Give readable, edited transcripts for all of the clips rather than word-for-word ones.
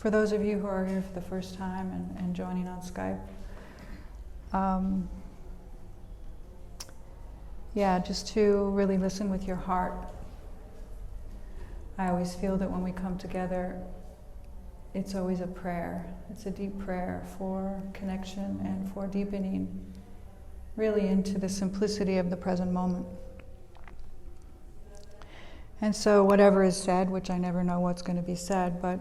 for those of you who are here for the first time and joining on Skype, just to really listen with your heart. I always feel that when we come together, it's always a prayer. It's a deep prayer for connection and for deepening really into the simplicity of the present moment. And so whatever is said, which I never know what's going to be said, but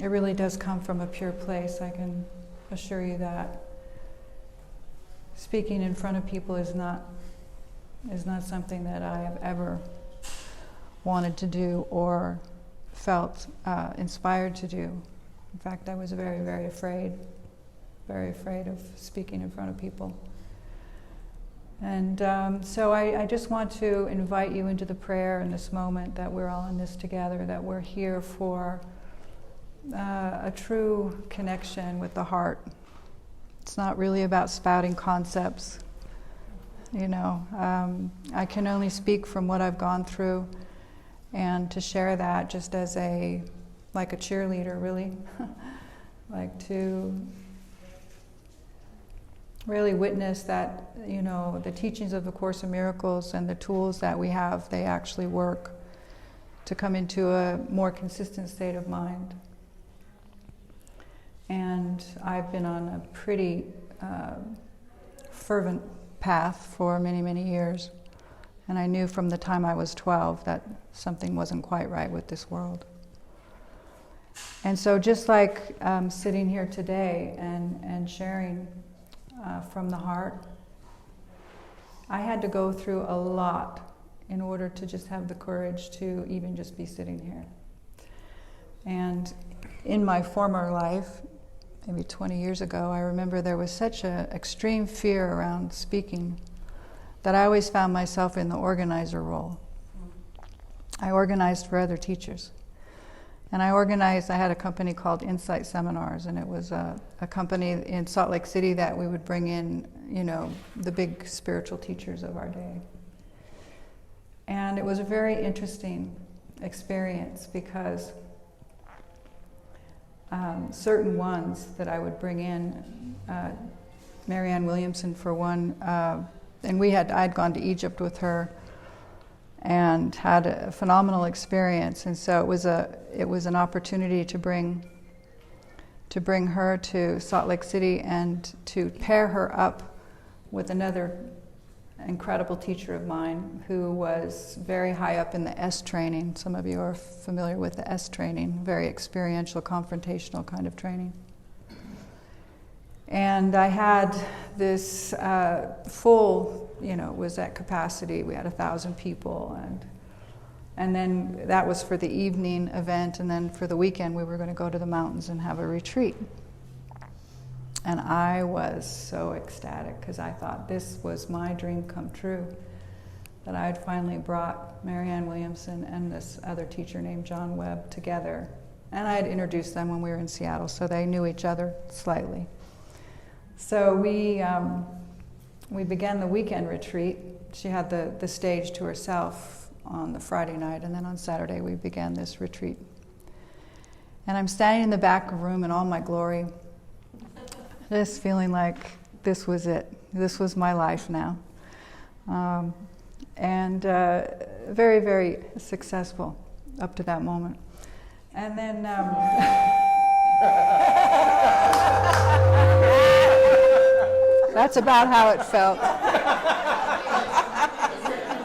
it really does come from a pure place. I can assure you that. Speaking in front of people is not something that I have ever wanted to do or felt inspired to do. In fact, I was very, very afraid of speaking in front of people. And so I just want to invite you into the prayer in this moment, that we're all in this together, that we're here for a true connection with the heart. It's not really about spouting concepts. I can only speak from what I've gone through, and to share that just as like a cheerleader, really. Like to really witness that, the teachings of the Course in Miracles and the tools that we have, they actually work to come into a more consistent state of mind. And I've been on a pretty fervent path for many, many years. And I knew from the time I was 12 that something wasn't quite right with this world. And so just like sitting here today and sharing from the heart, I had to go through a lot in order to just have the courage to even just be sitting here. And in my former life, maybe 20 years ago, I remember there was such an extreme fear around speaking that I always found myself in the organizer role. I organized for other teachers. And I had a company called Insight Seminars, and it was a company in Salt Lake City that we would bring in, the big spiritual teachers of our day. And it was a very interesting experience because certain ones that I would bring in, Marianne Williamson for one, and I'd gone to Egypt with her and had a phenomenal experience, and so it was an opportunity to bring her to Salt Lake City and to pair her up with another incredible teacher of mine who was very high up in the S training. Some of you are familiar with the S training, very experiential, confrontational kind of training. And I had this full, it was at capacity. We had 1,000 people, and then that was for the evening event, and then for the weekend we were going to go to the mountains and have a retreat. And I was so ecstatic because I thought this was my dream come true, that I had finally brought Marianne Williamson and this other teacher named John Webb together. And I had introduced them when we were in Seattle, so they knew each other slightly. So we began the weekend retreat. She had the stage to herself on the Friday night, and then on Saturday we began this retreat. And I'm standing in the back room in all my glory, just feeling like this was it. This was my life now. And very, very successful up to that moment. And then... That's about how it felt.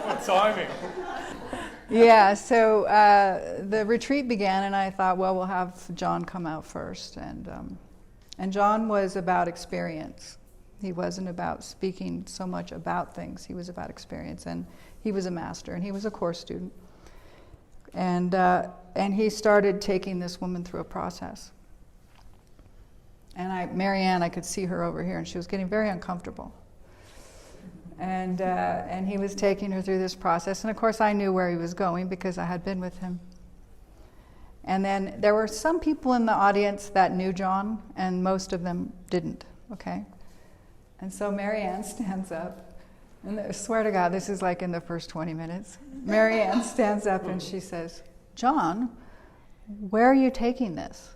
What timing. Yeah, so the retreat began, and I thought, well, we'll have John come out first. And John was about experience. He wasn't about speaking so much about things. He was about experience, and he was a master, and he was a course student. And he started taking this woman through a process. And Marianne, I could see her over here, and she was getting very uncomfortable. And he was taking her through this process. And of course, I knew where he was going because I had been with him. And then there were some people in the audience that knew John, and most of them didn't, okay? And so Marianne stands up, and I swear to God, this is like in the first 20 minutes. Marianne stands up and she says, "John, where are you taking this?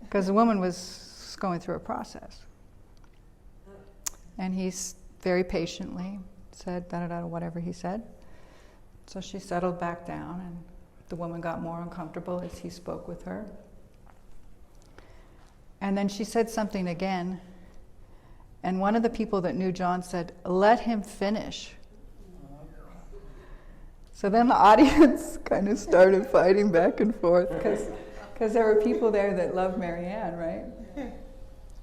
Because the woman was going through a process. And he very patiently said, da-da-da, whatever he said. So she settled back down, and the woman got more uncomfortable as he spoke with her. And then she said something again, and one of the people that knew John said, "Let him finish." So then the audience kind of started fighting back and forth, because there were people there that loved Marianne, right?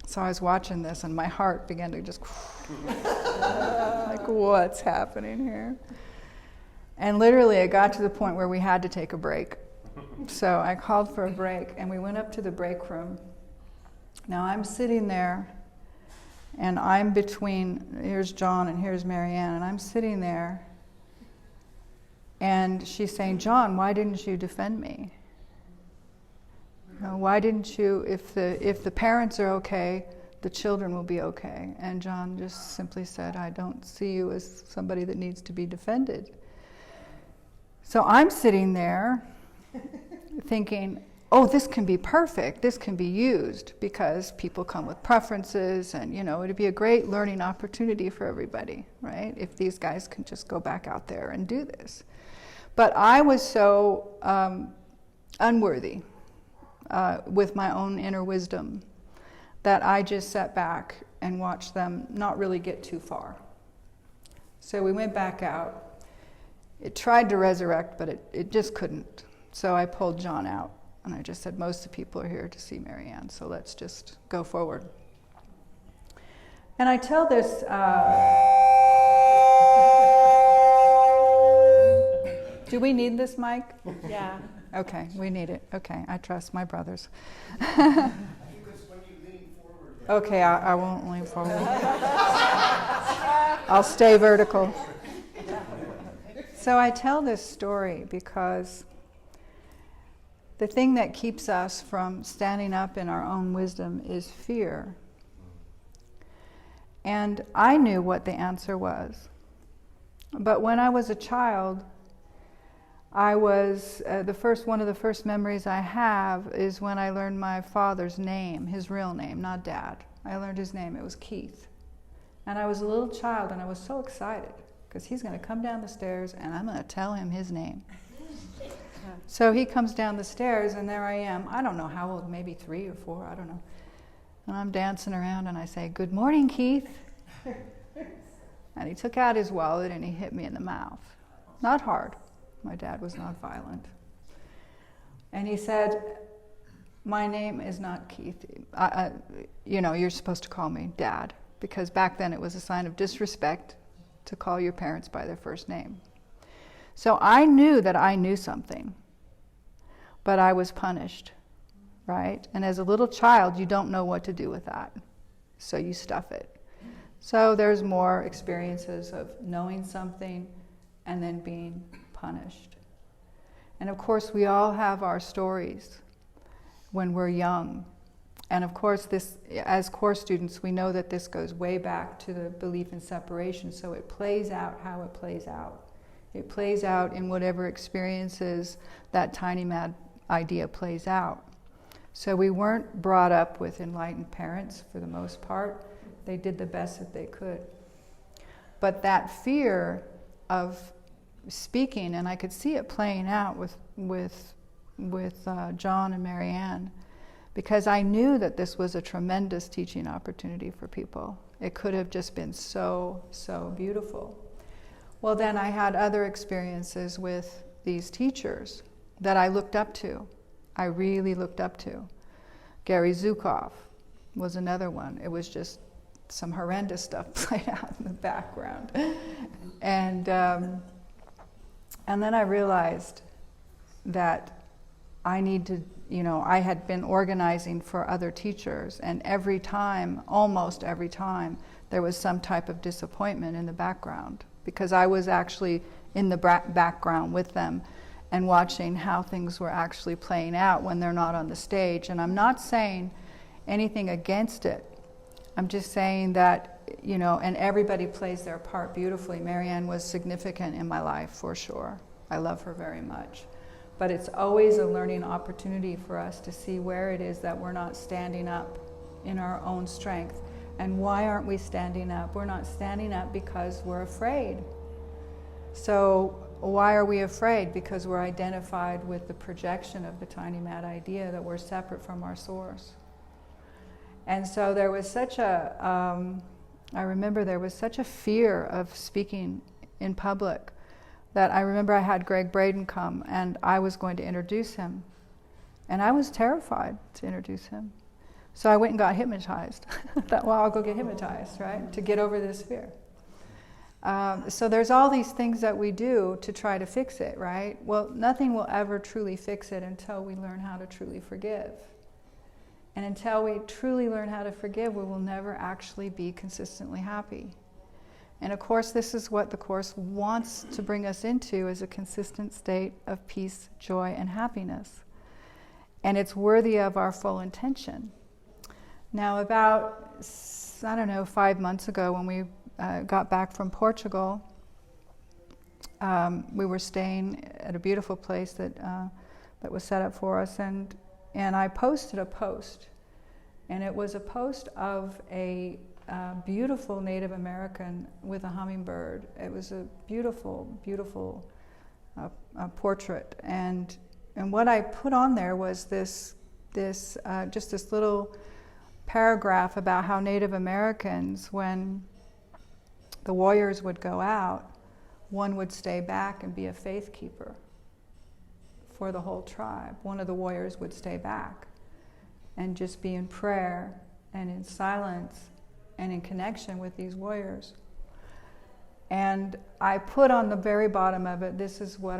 So I was watching this, and my heart began to just like, what's happening here? And literally, it got to the point where we had to take a break. So I called for a break, and we went up to the break room. Now I'm sitting there, and I'm between, here's John and here's Marianne, and I'm sitting there, and she's saying, "John, why didn't you defend me? Why didn't you, if the parents are okay, the children will be okay?" And John just simply said, "I don't see you as somebody that needs to be defended." So I'm sitting there thinking, oh, this can be perfect, this can be used, because people come with preferences, and it'd be a great learning opportunity for everybody, right? If these guys can just go back out there and do this. But I was so unworthy with my own inner wisdom that I just sat back and watched them not really get too far. So we went back out. It tried to resurrect, but it just couldn't. So I pulled John out, and I just said, most of the people are here to see Marianne, so let's just go forward. And I tell this, do we need this mic? Yeah. Okay, we need it. Okay, I trust my brothers. Okay, I won't lean forward. I'll stay vertical. So I tell this story because the thing that keeps us from standing up in our own wisdom is fear. And I knew what the answer was. But when I was a child, I was, one of the first memories I have is when I learned my father's name, his real name, not Dad. I learned his name, it was Keith. And I was a little child, and I was so excited, because he's going to come down the stairs, and I'm going to tell him his name. So he comes down the stairs, and there I am. I don't know how old, maybe 3 or 4, I don't know. And I'm dancing around, and I say, "Good morning, Keith." And he took out his wallet, and he hit me in the mouth. Not hard. My dad was not violent. And he said, "My name is not Keith. You're supposed to call me Dad." Because back then it was a sign of disrespect to call your parents by their first name. So I knew that I knew something, but I was punished, right? And as a little child, you don't know what to do with that, so you stuff it. So there's more experiences of knowing something and then being punished. And of course, we all have our stories when we're young. And of course, this, as Course students, we know that this goes way back to the belief in separation, so it plays out how it plays out. It plays out in whatever experiences that tiny mad idea plays out. So we weren't brought up with enlightened parents for the most part. They did the best that they could. But that fear of speaking, and I could see it playing out with John and Marianne, because I knew that this was a tremendous teaching opportunity for people. It could have just been so, so beautiful. Well, then I had other experiences with these teachers that I looked up to. I really looked up to. Gary Zukov was another one. It was just some horrendous stuff played out in the background. And then I realized that I need to, I had been organizing for other teachers, and every time, almost every time, there was some type of disappointment in the background, because I was actually in the background with them and watching how things were actually playing out when they're not on the stage. And I'm not saying anything against it. I'm just saying that, and everybody plays their part beautifully. Marianne was significant in my life, for sure. I love her very much. But it's always a learning opportunity for us to see where it is that we're not standing up in our own strength. And why aren't we standing up? We're not standing up because we're afraid. So why are we afraid? Because we're identified with the projection of the tiny mad idea that we're separate from our source. And so there was such a, I remember there was such a fear of speaking in public that I remember I had Greg Braden come and I was going to introduce him. And I was terrified to introduce him. So I went and got hypnotized. I thought, well, I'll go get hypnotized, right? To get over this fear. So there's all these things that we do to try to fix it, right? Well, nothing will ever truly fix it until we learn how to truly forgive. And until we truly learn how to forgive, we will never actually be consistently happy. And of course, this is what the Course wants to bring us into, is a consistent state of peace, joy, and happiness. And it's worthy of our full intention. Now, about, 5 months ago, when we got back from Portugal, we were staying at a beautiful place that was set up for us, and I posted a post, and it was a post of a beautiful Native American with a hummingbird. It was a beautiful, beautiful portrait, and what I put on there was this little paragraph about how Native Americans, when the warriors would go out, one would stay back and be a faith keeper for the whole tribe. One of the warriors would stay back and just be in prayer and in silence and in connection with these warriors. And I put on the very bottom of it, this is what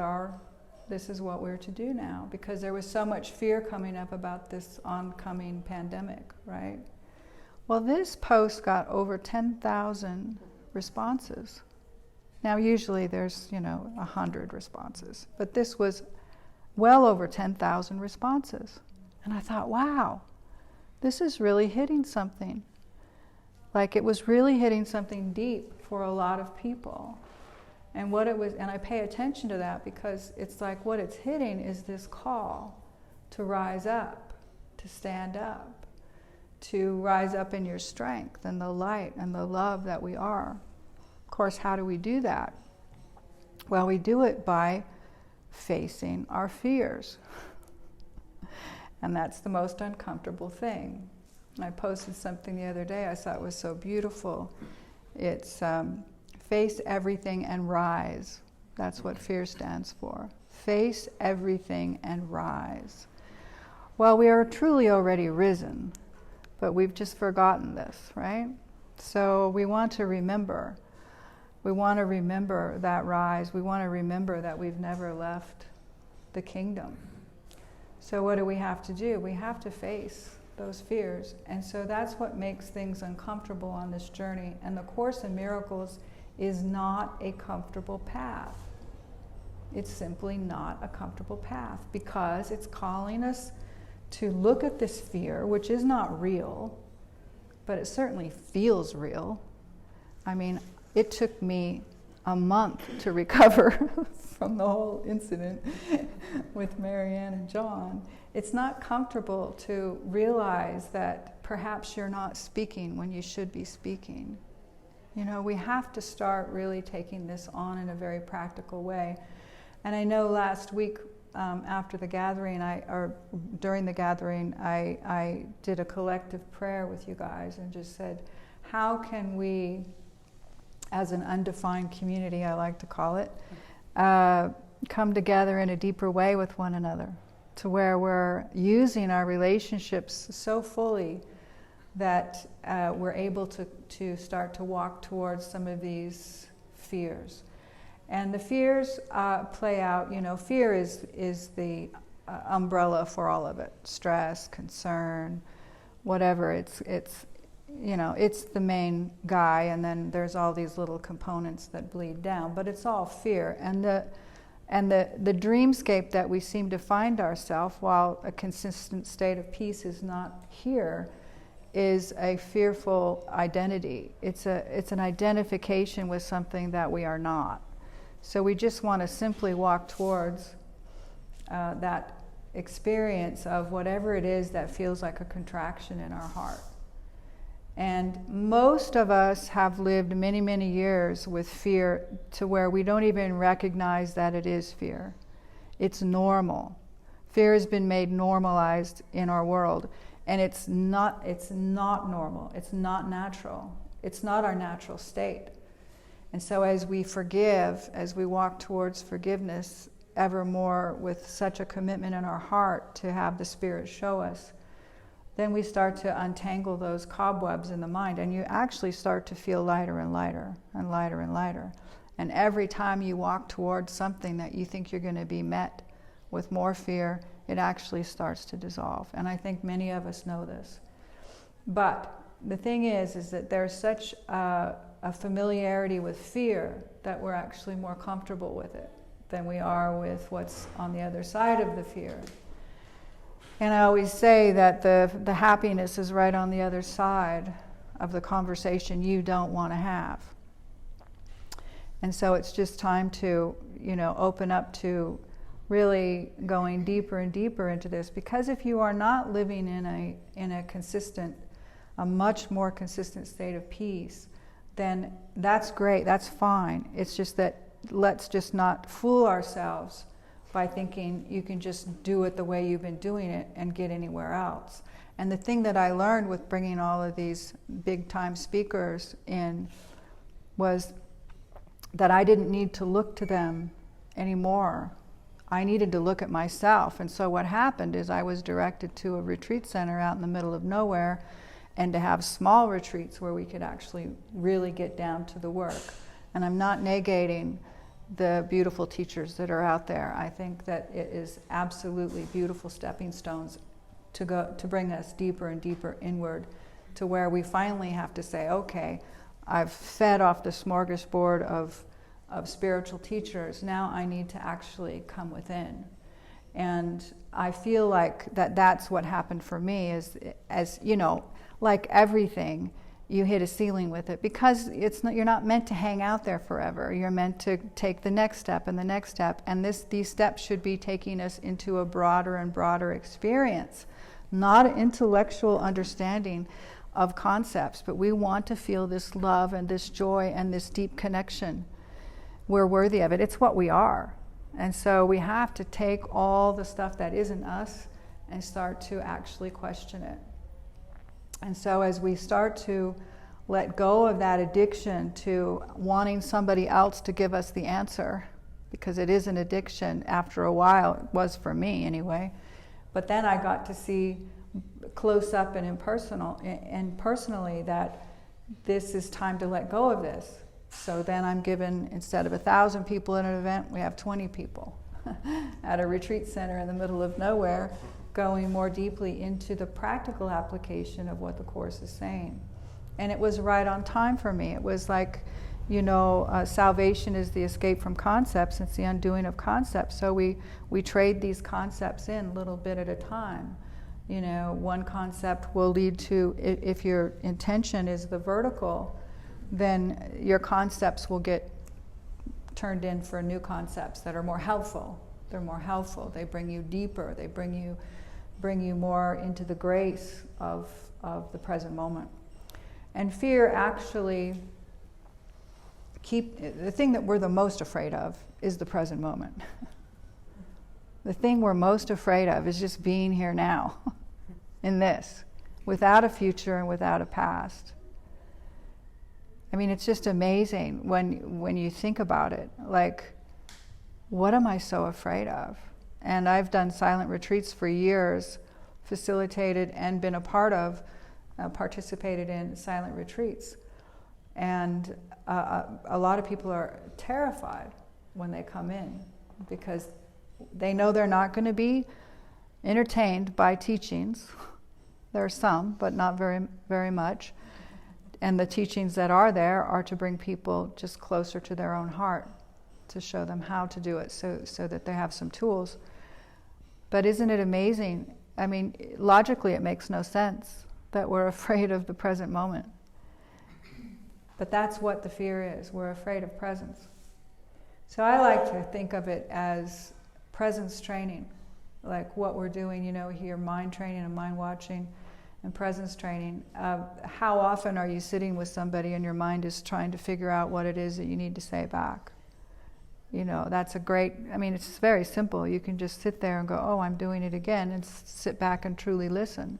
we're to do now, because there was so much fear coming up about this oncoming pandemic, right? Well, this post got over 10,000 responses. Now, usually there's, 100 responses, but this was well over 10,000 responses. And I thought, wow, this is really hitting something. Like, it was really hitting something deep for a lot of people. And what it was, and I pay attention to that because it's like what it's hitting is this call to rise up, to stand up, to rise up in your strength and the light and the love that we are. Of course, how do we do that? Well, we do it by facing our fears. And that's the most uncomfortable thing. I posted something the other day I thought was so beautiful. It's face everything and rise. That's what fear stands for. Face everything and rise. Well, we are truly already risen, but we've just forgotten this, right? So we want to remember. We want to remember that rise. We want to remember that we've never left the kingdom. So what do we have to do? We have to face those fears. And so that's what makes things uncomfortable on this journey. And the Course in Miracles is not a comfortable path. It's simply not a comfortable path because it's calling us to look at this fear, which is not real, but it certainly feels real. I mean, it took me a month to recover from the whole incident with Marianne and John. It's not comfortable to realize that perhaps you're not speaking when you should be speaking. We have to start really taking this on in a very practical way. And I know last week after the gathering, during the gathering, I did a collective prayer with you guys and just said, how can we, as an undefined community, I like to call it, come together in a deeper way with one another, to where we're using our relationships so fully that we're able to start to walk towards some of these fears. And the fears play out, fear is the umbrella for all of it. Stress, concern, whatever, it's the main guy, and then there's all these little components that bleed down, but it's all fear. And the dreamscape that we seem to find ourselves, while a consistent state of peace is not here, is a fearful identity. It's an identification with something that we are not. So we just want to simply walk towards that experience of whatever it is that feels like a contraction in our heart. And most of us have lived many, many years with fear to where we don't even recognize that it is fear. It's normal. Fear has been made normalized in our world, and it's not normal. It's not natural. It's not our natural state. And so as we forgive, as we walk towards forgiveness ever more with such a commitment in our heart to have the Spirit show us, then we start to untangle those cobwebs in the mind, and you actually start to feel lighter and lighter and lighter and lighter. And every time you walk towards something that you think you're going to be met with more fear, it actually starts to dissolve. And I think many of us know this. But the thing is that there's such a familiarity with fear that we're actually more comfortable with it than we are with what's on the other side of the fear. And I always say that the happiness is right on the other side of the conversation you don't want to have. And so it's just time to, open up to really going deeper and deeper into this. Because if you are not living in a much more consistent state of peace, then that's great, that's fine. It's just that let's just not fool ourselves by thinking you can just do it the way you've been doing it and get anywhere else. And the thing that I learned with bringing all of these big time speakers in was that I didn't need to look to them anymore. I needed to look at myself. And so what happened is I was directed to a retreat center out in the middle of nowhere, and to have small retreats where we could actually really get down to the work. And I'm not negating the beautiful teachers that are out there. I think that it is absolutely beautiful stepping stones to bring us deeper and deeper inward to where we finally have to say, okay, I've fed off the smorgasbord of spiritual teachers. Now I need to actually come within. And I feel like that's what happened for me is, as like everything, you hit a ceiling with it because you're not meant to hang out there forever. You're meant to take the next step and the next step, and these steps should be taking us into a broader and broader experience, not an intellectual understanding of concepts, but we want to feel this love and this joy and this deep connection. We're worthy of it. It's what we are. And so we have to take all the stuff that isn't us and start to actually question it. And so as we start to let go of that addiction to wanting somebody else to give us the answer, because it is an addiction after a while, it was for me anyway, but then I got to see close up and personally that this is time to let go of this. So then I'm given, instead of 1,000 people at an event, we have 20 people at a retreat center in the middle of nowhere, going more deeply into the practical application of what the Course is saying. And it was right on time for me. It was like, salvation is the escape from concepts, it's the undoing of concepts. So we trade these concepts in a little bit at a time. One concept will lead to, if your intention is the vertical, then your concepts will get turned in for new concepts that are more helpful. They're more helpful. They bring you deeper. They bring you more into the grace of the present moment. And fear actually the thing that we're the most afraid of is the present moment. The thing we're most afraid of is just being here now, in this, without a future and without a past. I mean, it's just amazing when you think about it. Like, what am I so afraid of? And I've done silent retreats for years, facilitated and been a part of, participated in silent retreats. And a lot of people are terrified when they come in because they know they're not going to be entertained by teachings. There are some, but not very, very much. And the teachings that are there are to bring people just closer to their own heart, to show them how to do it so that they have some tools. But isn't it amazing? I mean, logically it makes no sense that we're afraid of the present moment. But that's what the fear is. We're afraid of presence. So I like to think of it as presence training. like what we're doing, here, mind training and mind watching and presence training. How often are you sitting with somebody and your mind is trying to figure out what it is that you need to say back? That's a great, it's very simple. You can just sit there and go, oh, I'm doing it again, and sit back and truly listen.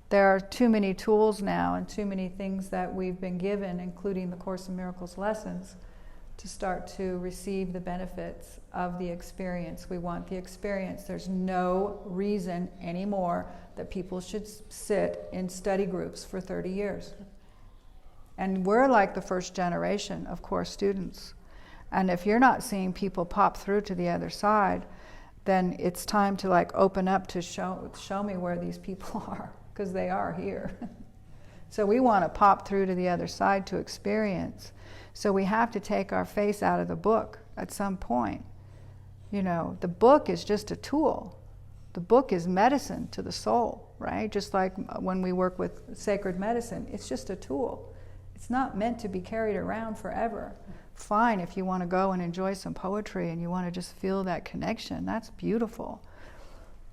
There are too many tools now and too many things that we've been given, including the Course in Miracles lessons, to start to receive the benefits of the experience. We want the experience. There's no reason anymore that people should sit in study groups for 30 years. And we're like the first generation of Course students. And if you're not seeing people pop through to the other side, then it's time to open up to show me where these people are, because they are here. So we want to pop through to the other side to experience. So we have to take our face out of the book at some point. The book is just a tool. The book is medicine to the soul, right? Just like when we work with sacred medicine, it's just a tool. It's not meant to be carried around forever. Fine if you want to go and enjoy some poetry and you want to just feel that connection. That's beautiful.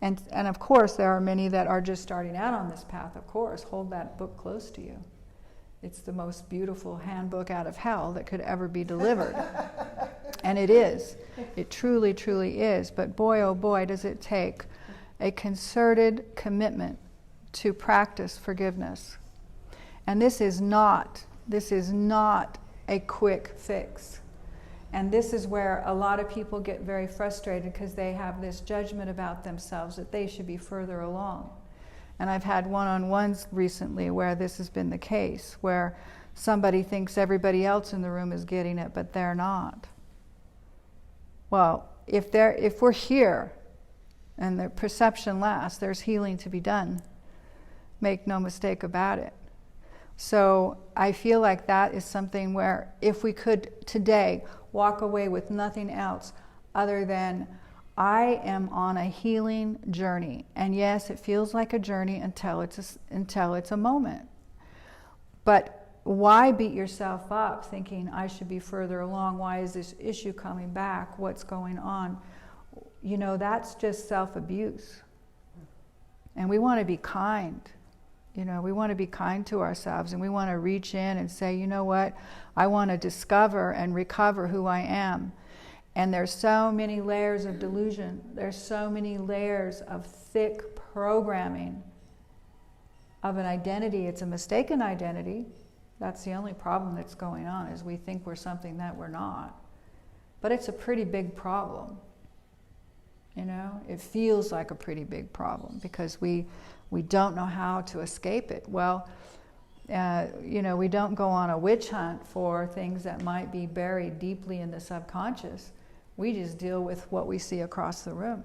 And of course, there are many that are just starting out on this path. Of course, hold that book close to you. It's the most beautiful handbook out of hell that could ever be delivered. And it is. It truly, truly is. But boy, oh boy, does it take a concerted commitment to practice forgiveness. And this is not a quick fix. And this is where a lot of people get very frustrated, because they have this judgment about themselves that they should be further along. And I've had one-on-ones recently where this has been the case, where somebody thinks everybody else in the room is getting it, but they're not. Well, if we're here and the perception lasts, there's healing to be done. Make no mistake about it. So I feel like that is something where if we could today walk away with nothing else other than, I am on a healing journey. And yes, it feels like a journey until it's a moment. But why beat yourself up thinking I should be further along? Why is this issue coming back? What's going on? That's just self-abuse. And we want to be kind. We want to be kind to ourselves, and we want to reach in and say, you know what? I want to discover and recover who I am. And there's so many layers of delusion. There's so many layers of thick programming of an identity. It's a mistaken identity. That's the only problem that's going on, is we think we're something that we're not. But it's a pretty big problem. It feels like a pretty big problem because we don't know how to escape it. Well, we don't go on a witch hunt for things that might be buried deeply in the subconscious. We just deal with what we see across the room.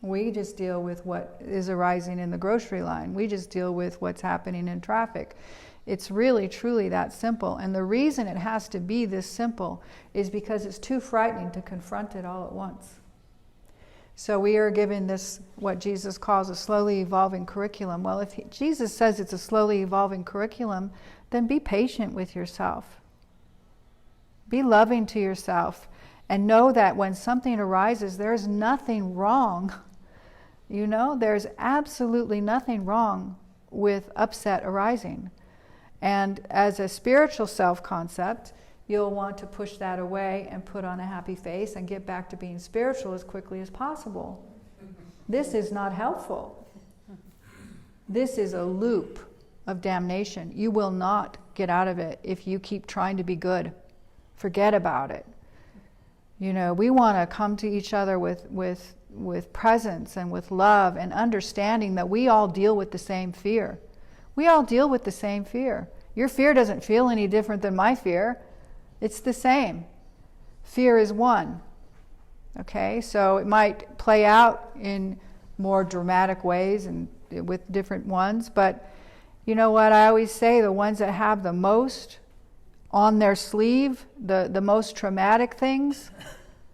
We just deal with what is arising in the grocery line. We just deal with what's happening in traffic. It's really, truly that simple. And the reason it has to be this simple is because it's too frightening to confront it all at once. So we are given this, what Jesus calls a slowly evolving curriculum. Well, if Jesus says it's a slowly evolving curriculum, then be patient with yourself. Be loving to yourself. And know that when something arises, there's nothing wrong. There's absolutely nothing wrong with upset arising. And as a spiritual self-concept, you'll want to push that away and put on a happy face and get back to being spiritual as quickly as possible. This is not helpful. This is a loop of damnation. You will not get out of it if you keep trying to be good. Forget about it. We want to come to each other with presence and with love and understanding that we all deal with the same fear. We all deal with the same fear. Your fear doesn't feel any different than my fear. It's the same. Fear is one. Okay, so it might play out in more dramatic ways and with different ones, but you know what I always say, the ones that have the most on their sleeve, the most traumatic things,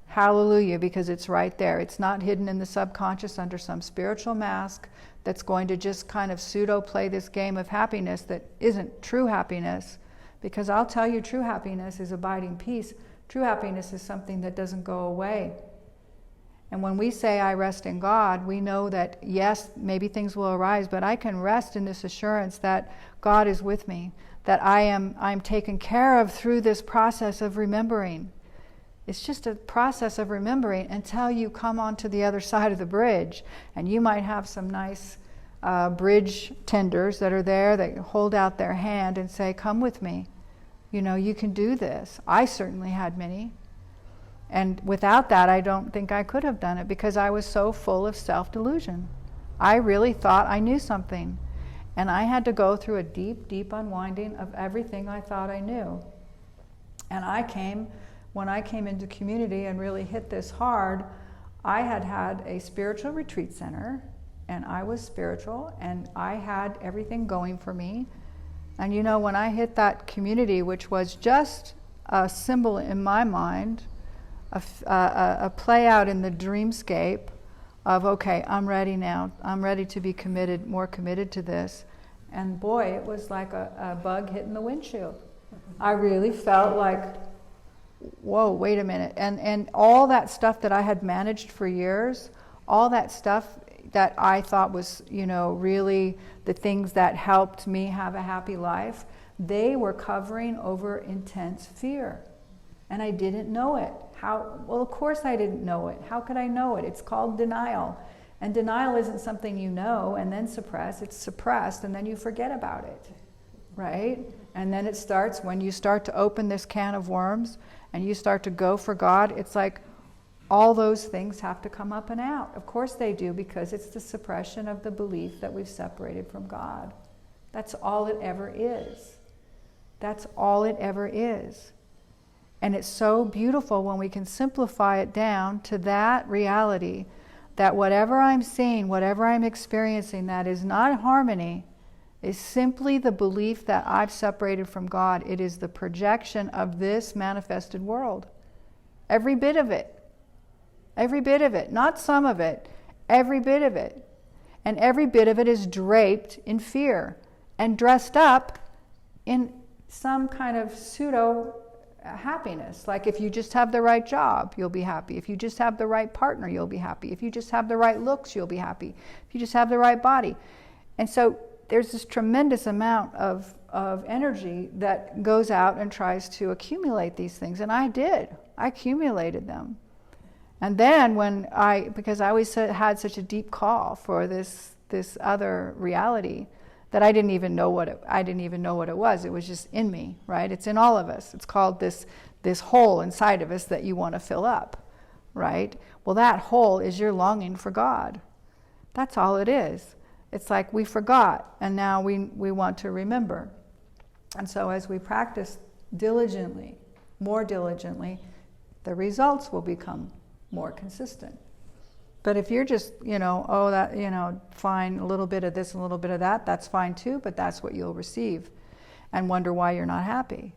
hallelujah, because it's right there. It's not hidden in the subconscious under some spiritual mask that's going to just kind of pseudo play this game of happiness that isn't true happiness. Because I'll tell you, true happiness is abiding peace. True happiness is something that doesn't go away. And when we say, I rest in God, we know that, yes, maybe things will arise, but I can rest in this assurance that God is with me, that I'm taken care of through this process of remembering. It's just a process of remembering until you come onto the other side of the bridge. And you might have some nice bridge tenders that are there that hold out their hand and say, come with me. You know, you can do this. I certainly had many. And without that, I don't think I could have done it, because I was so full of self-delusion. I really thought I knew something. And I had to go through a deep, deep unwinding of everything I thought I knew. And when I came into community and really hit this hard, I had a spiritual retreat center, and I was spiritual, and I had everything going for me. And you know, when I hit that community, which was just a symbol in my mind, a play out in the dreamscape of, okay, I'm ready now. I'm ready to be committed, more committed to this. And boy, it was like a bug hitting the windshield. I really felt like, whoa, wait a minute. And all that stuff that I had managed for years, all that stuff that I thought was, you know, really the things that helped me have a happy life, they were covering over intense fear. And I didn't know it. Well, of course I didn't know it. How could I know it? It's called denial. And denial isn't something you know and then suppress. It's suppressed and then you forget about it, right? And then it starts, when you start to open this can of worms and you start to go for God, it's like all those things have to come up and out. Of course they do, because it's the suppression of the belief that we've separated from God. That's all it ever is. That's all it ever is. And it's so beautiful when we can simplify it down to that reality, that whatever I'm seeing, whatever I'm experiencing that is not harmony, is simply the belief that I've separated from God. It is the projection of this manifested world. Every bit of it. Every bit of it. Not some of it. Every bit of it. And every bit of it is draped in fear and dressed up in some kind of pseudo happiness. Like, if you just have the right job, you'll be happy. If you just have the right partner, you'll be happy. If you just have the right looks, you'll be happy. If you just have the right body. And so there's this tremendous amount of energy that goes out and tries to accumulate these things. And I did. I accumulated them. And then because I always had such a deep call for this other reality, that I didn't even know what it was. It was just in me, right? It's in all of us. It's called this hole inside of us that you want to fill up, right? Well, that hole is your longing for God. That's all it is. It's like we forgot, and now we want to remember. And so as we practice diligently, more diligently, the results will become more consistent. But if you're just, fine, a little bit of this and a little bit of that, that's fine too, but that's what you'll receive, and wonder why you're not happy.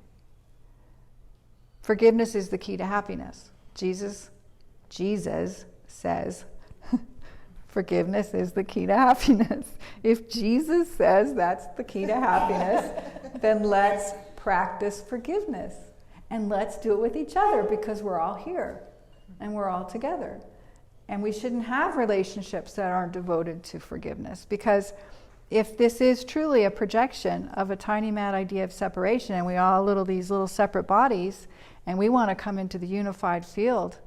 Forgiveness is the key to happiness. Jesus says, forgiveness is the key to happiness. If Jesus says that's the key to happiness, then let's practice forgiveness. And let's do it with each other, because we're all here and we're all together. And we shouldn't have relationships that aren't devoted to forgiveness, because if this is truly a projection of a tiny mad idea of separation, and we all these little separate bodies, and we want to come into the unified field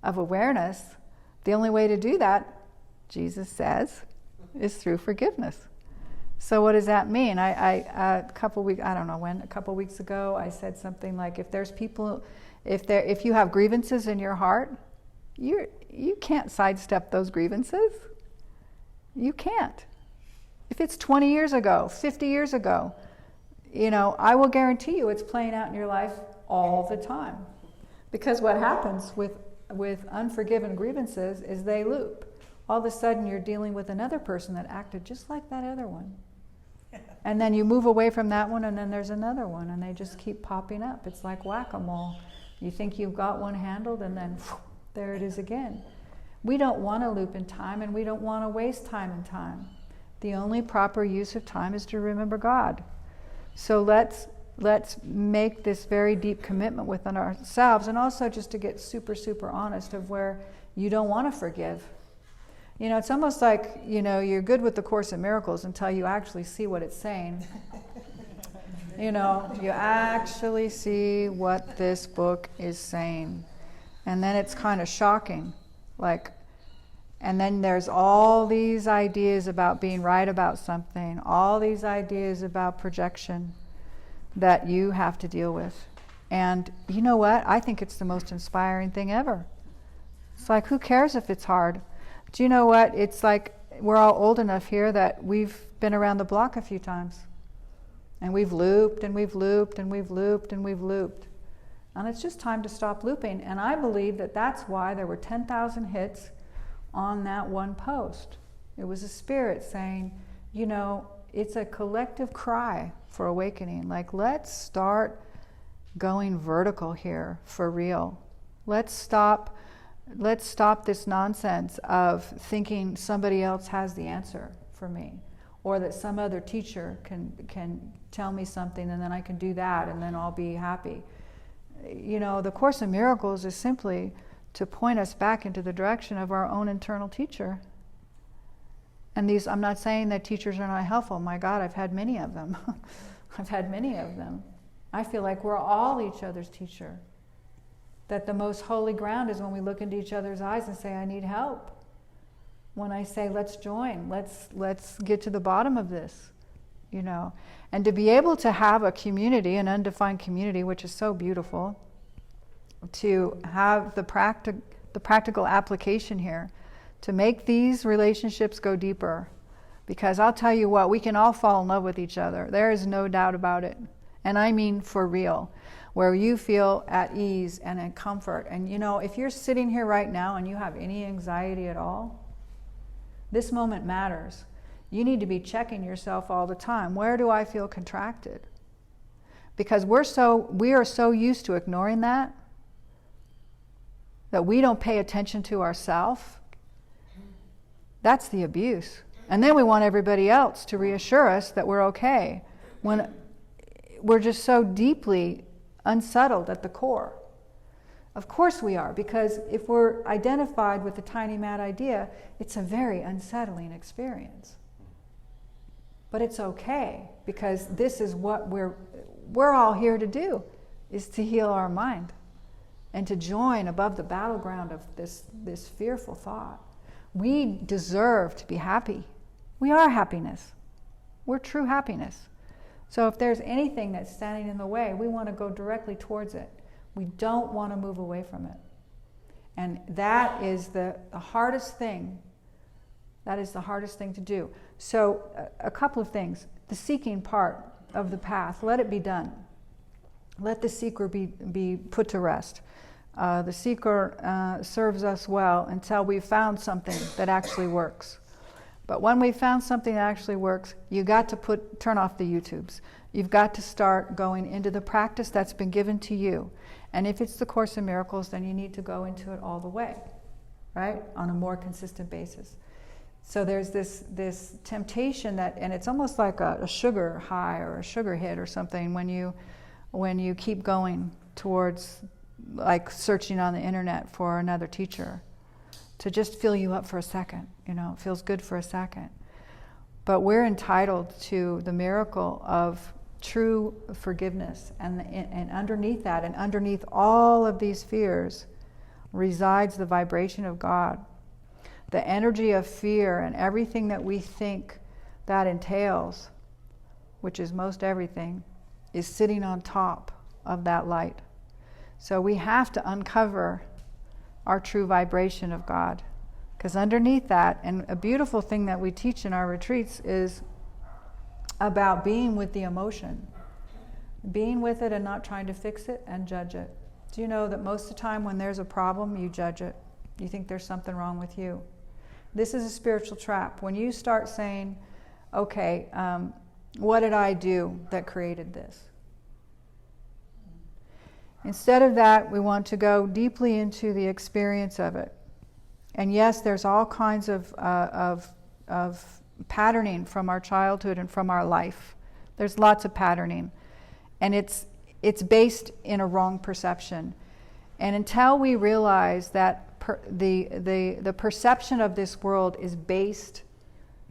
of awareness, the only way to do that, Jesus says, is through forgiveness. So what does that mean? A couple weeks ago, I said something like, if you have grievances in your heart, you can't sidestep those grievances. You can't. If it's 20 years ago, 50 years ago, I will guarantee you it's playing out in your life all the time. Because what happens with unforgiven grievances is they loop. All of a sudden you're dealing with another person that acted just like that other one. And then you move away from that one, and then there's another one, and they just keep popping up. It's like whack-a-mole. You think you've got one handled, and then there it is again. We don't want to loop in time, and we don't want to waste time in time. The only proper use of time is to remember God. So let's make this very deep commitment within ourselves, and also just to get super, super honest of where, you don't want to forgive. You know, it's almost like, you know, you're good with the Course in Miracles until you actually see what it's saying. You know, you actually see what this book is saying. And then it's kind of shocking. Like, and then there's all these ideas about being right about something, all these ideas about projection that you have to deal with. And you know what? I think it's the most inspiring thing ever. It's like, who cares if it's hard? Do you know what? It's like we're all old enough here that we've been around the block a few times. And we've looped and we've looped and we've looped and we've looped. And it's just time to stop looping. And I believe that that's why there were 10,000 hits on that one post. It was a spirit saying, you know, it's a collective cry for awakening. Like, let's start going vertical here for real. Let's stop this nonsense of thinking somebody else has the answer for me, or that some other teacher can tell me something and then I can do that and then I'll be happy. You know, the Course in Miracles is simply to point us back into the direction of our own internal teacher. And these, I'm not saying that teachers are not helpful. My God, I've had many of them. I've had many of them. I feel like we're all each other's teacher. That the most holy ground is when we look into each other's eyes and say, I need help. When I say, let's join, let's get to the bottom of this, you know. And to be able to have a community, an undefined community, which is so beautiful, to have the practical application here, to make these relationships go deeper. Because I'll tell you what, we can all fall in love with each other. There is no doubt about it. And I mean for real. Where you feel at ease and in comfort. And you know, if you're sitting here right now and you have any anxiety at all, this moment matters. You need to be checking yourself all the time. Where do I feel contracted? Because we are so used to ignoring that we don't pay attention to ourselves. That's the abuse. And then we want everybody else to reassure us that we're okay, when we're just so deeply unsettled at the core. Of course we are, because if we're identified with the tiny mad idea, it's a very unsettling experience. But it's okay, because this is what we're all here to do, is to heal our mind and to join above the battleground of this fearful thought. We deserve to be happy. We are happiness. We're true happiness. So if there's anything that's standing in the way, we want to go directly towards it. We don't want to move away from it. And that is the hardest thing. That is the hardest thing to do. So a couple of things. The seeking part of the path, let it be done. Let the seeker be put to rest. The seeker serves us well until we've found something that actually works. But when we've found something that actually works, you got to turn off the YouTubes. You've got to start going into the practice that's been given to you. And if it's the Course in Miracles, then you need to go into it all the way, right? On a more consistent basis. So there's this temptation that, and it's almost like a sugar high or a sugar hit or something when you keep going towards, like, searching on the internet for another teacher, to just fill you up for a second. You know, it feels good for a second. But we're entitled to the miracle of true forgiveness. And underneath that, and underneath all of these fears, resides the vibration of God. The energy of fear and everything that we think that entails, which is most everything, is sitting on top of that light. So we have to uncover our true vibration of God. Because underneath that, and a beautiful thing that we teach in our retreats is about being with the emotion. Being with it and not trying to fix it and judge it. Do you know that most of the time when there's a problem, you judge it? You think there's something wrong with you. This is a spiritual trap. When you start saying, okay, what did I do that created this? Instead of that, we want to go deeply into the experience of it. And yes, there's all kinds of patterning from our childhood and from our life. There's lots of patterning. And it's based in a wrong perception. And until we realize that the perception of this world is based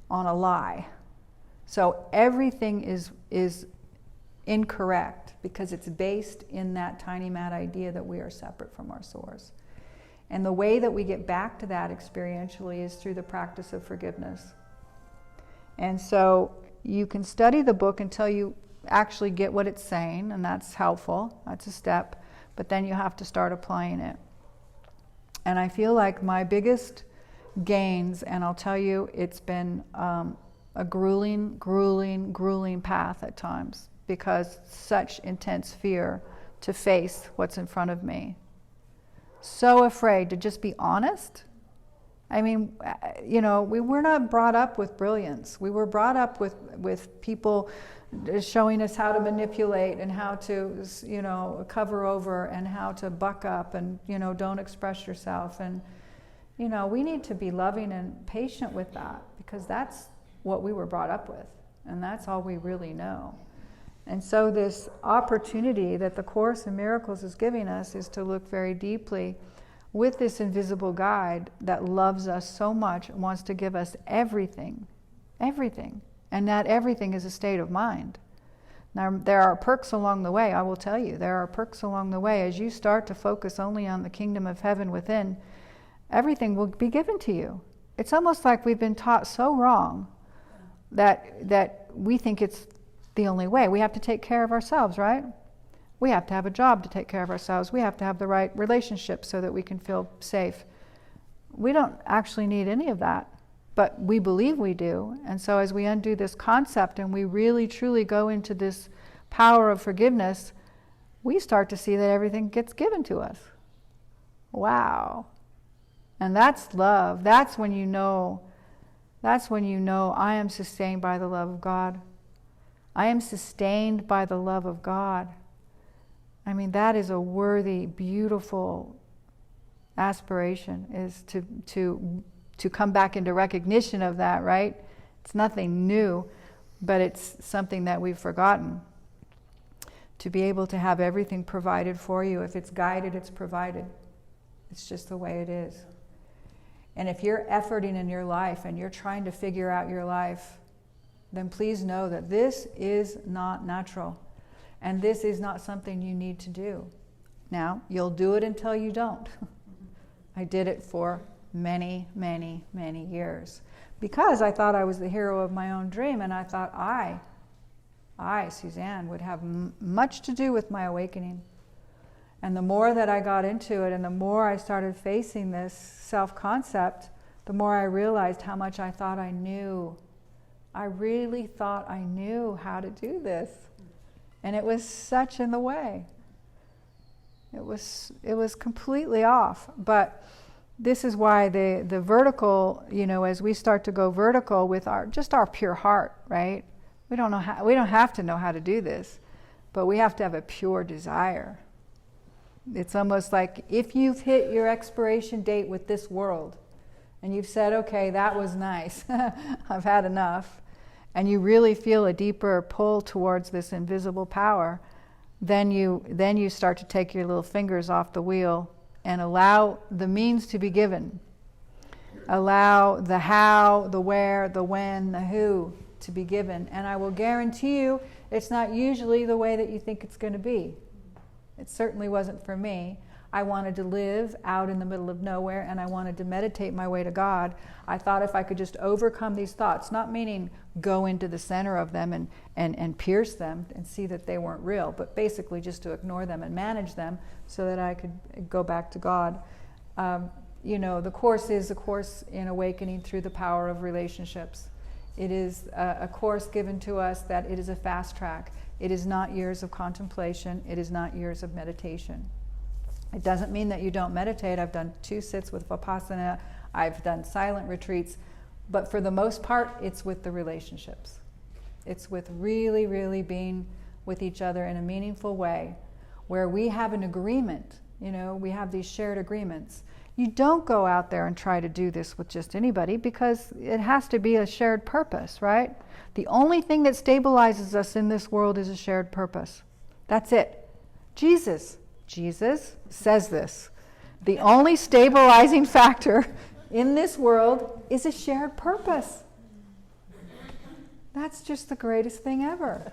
on a lie. So everything is incorrect because it's based in that tiny mad idea that we are separate from our source. And the way that we get back to that experientially is through the practice of forgiveness. And so you can study the book until you actually get what it's saying, and that's helpful. That's a step. But then you have to start applying it. And I feel like my biggest gains, and I'll tell you, it's been a grueling path at times, because such intense fear to face what's in front of me. So afraid to just be honest. I mean, we were not brought up with brilliance. We were brought up with people showing us how to manipulate and how to, cover over and how to buck up and, don't express yourself. And, we need to be loving and patient with that, because that's what we were brought up with. And that's all we really know. And so this opportunity that the Course in Miracles is giving us is to look very deeply with this invisible guide that loves us so much and wants to give us everything. And that everything is a state of mind. Now, there are perks along the way, I will tell you. There are perks along the way. As you start to focus only on the kingdom of heaven within, everything will be given to you. It's almost like we've been taught so wrong that we think it's the only way. We have to take care of ourselves, right? We have to have a job to take care of ourselves. We have to have the right relationships so that we can feel safe. We don't actually need any of that, but we believe we do. And so as we undo this concept and we really truly go into this power of forgiveness, we start to see that everything gets given to us. Wow. And that's love. That's when you know I am sustained by the love of God. I am sustained by the love of God. I mean, that is a worthy, beautiful aspiration, is to come back into recognition of that, right? It's nothing new, but it's something that we've forgotten. To be able to have everything provided for you. If it's guided, it's provided. It's just the way it is. And if you're efforting in your life and you're trying to figure out your life, then please know that this is not natural. And this is not something you need to do. Now, you'll do it until you don't. I did it for many, many, many years. Because I thought I was the hero of my own dream, and I thought I, Suzanne, would have much to do with my awakening. And the more that I got into it, and the more I started facing this self-concept, the more I realized how much I thought I knew. I really thought I knew how to do this. And it was such in the way. It was completely off. But this is why the vertical, as we start to go vertical with our pure heart, right? We don't have to know how to do this, but we have to have a pure desire. It's almost like if you've hit your expiration date with this world, and you've said, okay, that was nice, I've had enough, and you really feel a deeper pull towards this invisible power, then you start to take your little fingers off the wheel and allow the means to be given. Allow the how, the where, the when, the who to be given. And I will guarantee you, it's not usually the way that you think it's going to be. It certainly wasn't for me. I wanted to live out in the middle of nowhere, and I wanted to meditate my way to God. I thought if I could just overcome these thoughts, not meaning go into the center of them and pierce them and see that they weren't real, but basically just to ignore them and manage them so that I could go back to God. The Course is a course in awakening through the power of relationships. It is a course given to us that it is a fast track. It is not years of contemplation. It is not years of meditation. It doesn't mean that you don't meditate. I've done 2 sits with Vipassana. I've done silent retreats. But for the most part, it's with the relationships. It's with really, really being with each other in a meaningful way where we have an agreement. We have these shared agreements. You don't go out there and try to do this with just anybody because it has to be a shared purpose, right? The only thing that stabilizes us in this world is a shared purpose. That's it. Jesus says this. The only stabilizing factor in this world is a shared purpose. That's just the greatest thing ever.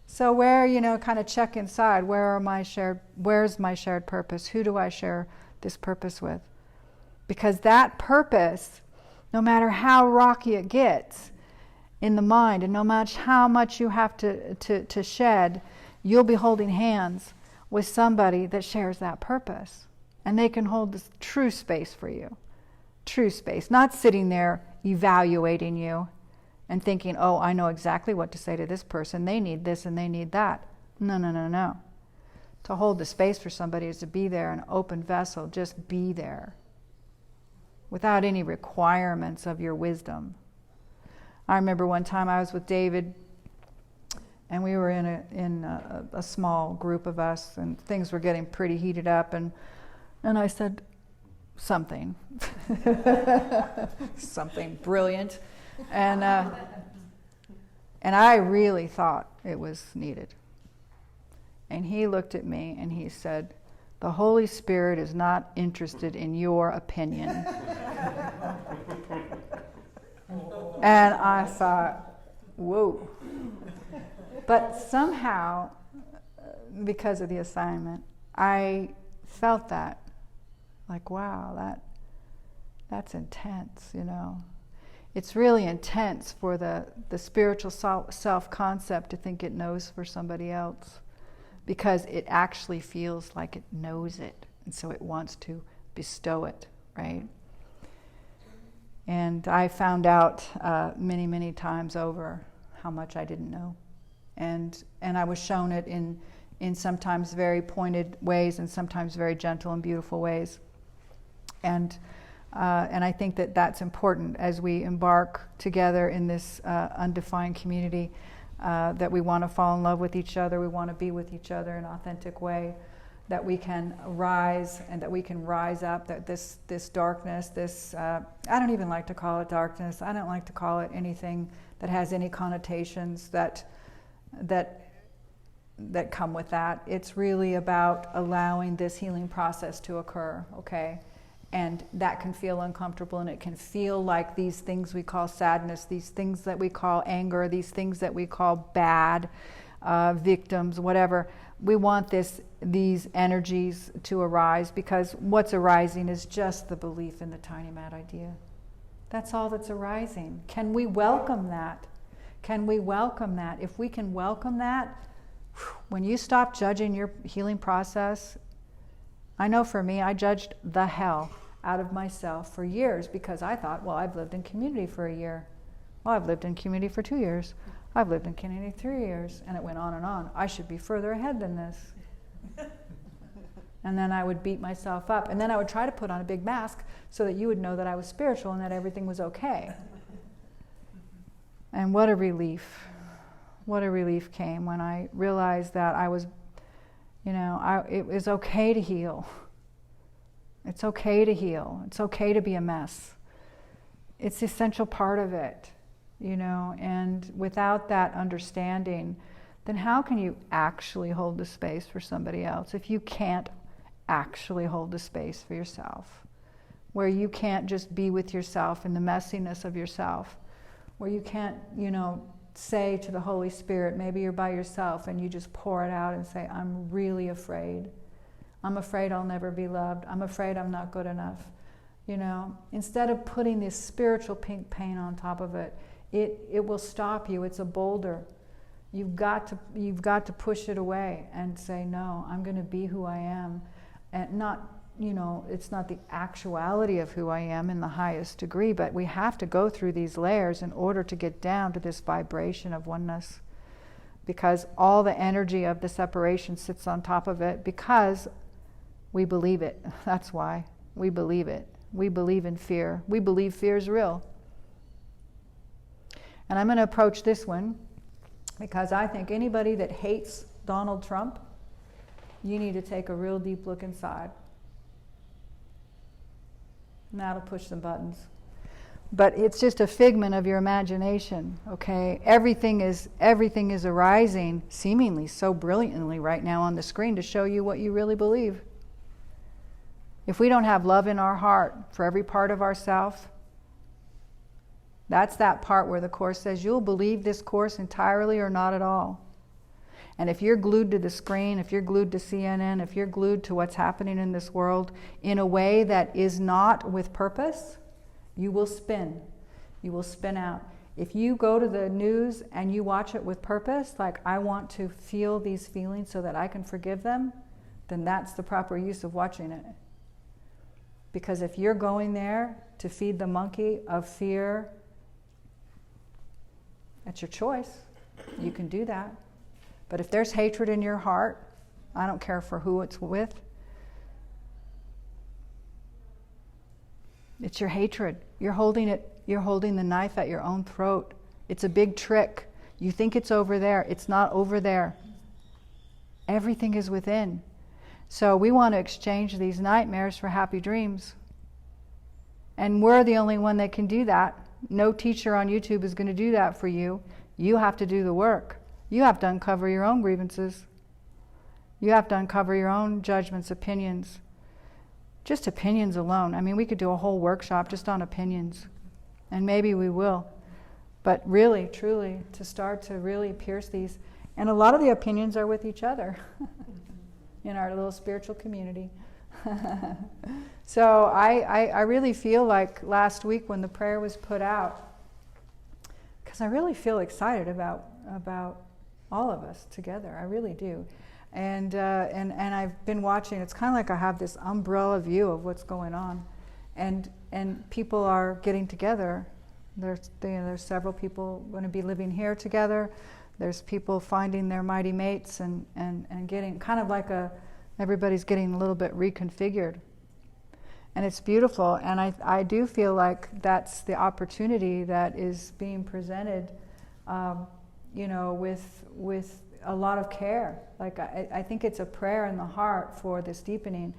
So where, kind of check inside, where's my shared purpose? Who do I share this purpose with? Because that purpose, no matter how rocky it gets in the mind, and no matter how much you have to shed, you'll be holding hands with somebody that shares that purpose. And they can hold this true space for you. True space. Not sitting there evaluating you and thinking, oh, I know exactly what to say to this person. They need this and they need that. No. To hold the space for somebody is to be there, an open vessel. Just be there. Without any requirements of your wisdom. I remember one time I was with David, and we were in a small group of us, and things were getting pretty heated up, and I said something, something brilliant, and I really thought it was needed. And he looked at me and he said, "The Holy Spirit is not interested in your opinion." And I thought, whoa. But somehow, because of the assignment, I felt that. Like, wow, that's intense, It's really intense for the spiritual self-concept to think it knows for somebody else. Because it actually feels like it knows it. And so it wants to bestow it, right? And I found out many, many times over how much I didn't know. And I was shown it in sometimes very pointed ways and sometimes very gentle and beautiful ways. And I think that that's important as we embark together in this undefined community, that we want to fall in love with each other, we want to be with each other in an authentic way, that we can rise and that we can rise up, that this darkness, I don't even like to call it darkness, I don't like to call it anything that has any connotations that come with that. It's really about allowing this healing process to occur, okay? And that can feel uncomfortable, and it can feel like these things we call sadness, these things that we call anger, these things that we call bad, victims, whatever. We want these energies to arise, because what's arising is just the belief in the tiny mad idea. That's all that's arising. Can we welcome that? Can we welcome that? If we can welcome that, when you stop judging your healing process, I know for me, I judged the hell out of myself for years, because I thought, well, I've lived in community for a year. Well, I've lived in community for 2 years. I've lived in community 3 years. And it went on and on. I should be further ahead than this. And then I would beat myself up. And then I would try to put on a big mask so that you would know that I was spiritual and that everything was okay. And what a relief. What a relief came when I realized that I was, it was okay to heal. It's okay to heal. It's okay to be a mess. It's the essential part of it, and without that understanding, then how can you actually hold the space for somebody else if you can't actually hold the space for yourself? Where you can't just be with yourself in the messiness of yourself, where you can't, say to the Holy Spirit, maybe you're by yourself and you just pour it out and say, I'm really afraid. I'm afraid I'll never be loved. I'm afraid I'm not good enough. Instead of putting this spiritual pink paint on top of it, it will stop you. It's a boulder. You've got to push it away and say, no, I'm going to be who I am. And not, it's not the actuality of who I am in the highest degree, but we have to go through these layers in order to get down to this vibration of oneness. Because all the energy of the separation sits on top of it, because we believe it. That's why. We believe it. We believe in fear. We believe fear is real. And I'm going to approach this one because I think anybody that hates Donald Trump, you need to take a real deep look inside. And that'll push some buttons. But it's just a figment of your imagination, okay? Everything is arising seemingly so brilliantly right now on the screen to show you what you really believe. If we don't have love in our heart for every part of ourself, that's that part where the Course says you'll believe this Course entirely or not at all. And if you're glued to the screen, if you're glued to CNN, if you're glued to what's happening in this world in a way that is not with purpose, you will spin. You will spin out. If you go to the news and you watch it with purpose, like I want to feel these feelings so that I can forgive them, then that's the proper use of watching it. Because if you're going there to feed the monkey of fear, that's your choice. You can do that. But if there's hatred in your heart, I don't care for who it's with, it's your hatred. You're holding the knife at your own throat. It's a big trick. You think it's over there. It's not over there. Everything is within. So we want to exchange these nightmares for happy dreams. And we're the only one that can do that. No teacher on YouTube is going to do that for you. You have to do the work. You have to uncover your own grievances. You have to uncover your own judgments, opinions. Just opinions alone. I mean, we could do a whole workshop just on opinions. And maybe we will. But really, truly, to start to really pierce these. And a lot of the opinions are with each other in our little spiritual community. So I really feel like last week when the prayer was put out, because I really feel excited about all of us together. I really do. And I've been watching. It's kind of like I have this umbrella view of what's going on, and people are getting together. There's several people going to be living here together. There's people finding their mighty mates and getting kind of like everybody's getting a little bit reconfigured. And it's beautiful. And I do feel like that's the opportunity that is being presented, with a lot of care. Like I think it's a prayer in the heart for this deepening.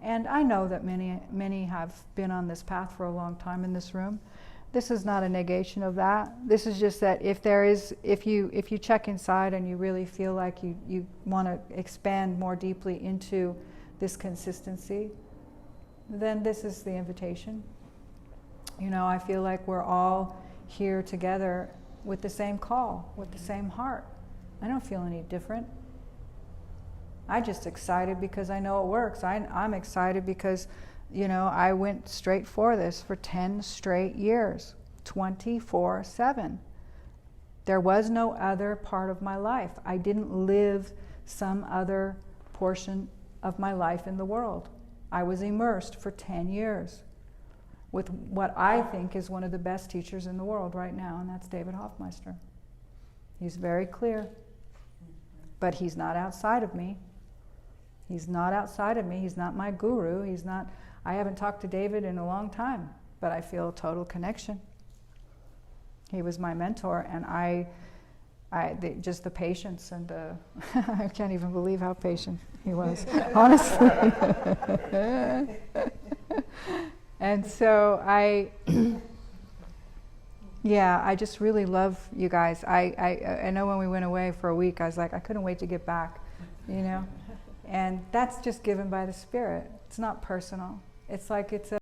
And I know that many have been on this path for a long time in this room. This is not a negation of that. This is just that if you check inside and you really feel like you want to expand more deeply into this consistency, then this is the invitation. I feel like we're all here together with the same call, with the same heart. I don't feel any different. I'm just excited because I know it works. I'm excited because I went straight for this for 10 straight years, 24/7. There was no other part of my life. I didn't live some other portion of my life in the world. I was immersed for 10 years with what I think is one of the best teachers in the world right now, and that's David Hoffmeister. He's very clear, but he's not outside of me. He's not outside of me. He's not my guru. I haven't talked to David in a long time, but I feel a total connection. He was my mentor, and just the patience and I can't even believe how patient he was, honestly. And so I just really love you guys. I know when we went away for a week, I was like, I couldn't wait to get back, And that's just given by the Spirit. It's not personal. It's like it's a